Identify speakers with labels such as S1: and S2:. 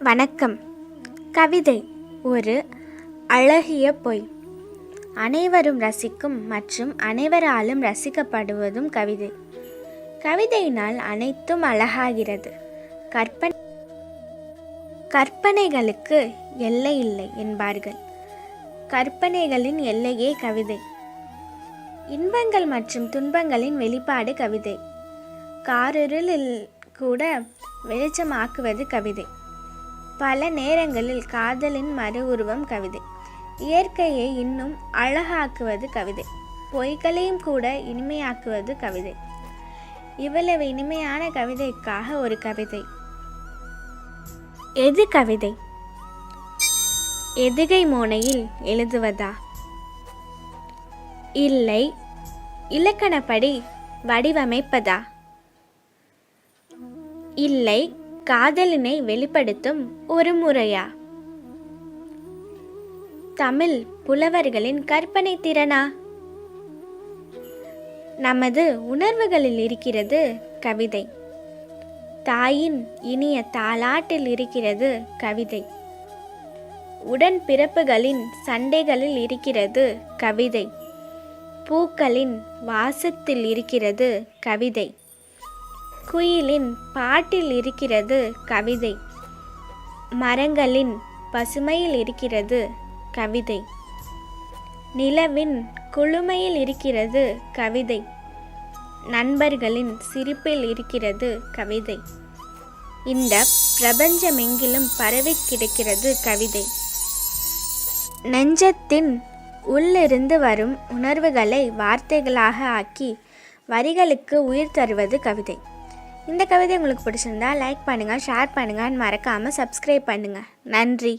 S1: வணக்கம். கவிதை ஒரு அழகிய பொய். அனைவரும் ரசிக்கும் மற்றும் அனைவராலும் ரசிக்கப்படுவதும் கவிதை. கவிதையினால் அனைத்தும் அழகாகிறது. கற்பனைகளுக்கு எல்லை இல்லை என்பார்கள். கற்பனைகளின் எல்லையே கவிதை. இன்பங்கள் மற்றும் துன்பங்களின் வெளிப்பாடு கவிதை. காரிருளில் கூட வெளிச்சமாக்குவது கவிதை. பல நேரங்களில் காதலின் மறு உருவம் கவிதை. இயற்கையை இன்னும் அழகாக்குவது கவிதை. பொய்களையும் கூட இனிமையாக்குவது கவிதை. இவ்வளவு இனிமையான கவிதைக்காக ஒரு கவிதை. எது கவிதை? எதுகை மோனையில் எழுதுவதா? இல்லை, இலக்கணப்படி வடிவமைப்பதா? இல்லை, காதலினை வெளிப்படுத்தும் ஒரு முறையா? தமிழ் புலவர்களின் கற்பனை திறனா? நமது உணர்வுகளில் இருக்கிறது கவிதை. தாயின் இனிய தாலாட்டில் இருக்கிறது கவிதை. உடன் பிறப்புகளின் சண்டைகளில் இருக்கிறது கவிதை. பூக்களின் வாசத்தில் இருக்கிறது கவிதை. குயிலின் பாட்டில் இருக்கிறது கவிதை. மரங்களின் பசுமையில் இருக்கிறது கவிதை. நிலவின் குளுமையில் இருக்கிறது கவிதை. நண்பர்களின் சிரிப்பில் இருக்கிறது கவிதை. இந்த பிரபஞ்சமெங்கிலும் பரவி கிடக்கிறது கவிதை. நெஞ்சத்தின் உள்ளிருந்து வரும் உணர்வுகளை வார்த்தைகளாக ஆக்கி வரிகளுக்கு உயிர் தருவது கவிதை. இந்த கவிதை உங்களுக்கு பிடிச்சிருந்தா லைக் பண்ணுங்கள், ஷேர் பண்ணுங்கள், மறக்காமல் சப்ஸ்கிரைப் பண்ணுங்கள். நன்றி.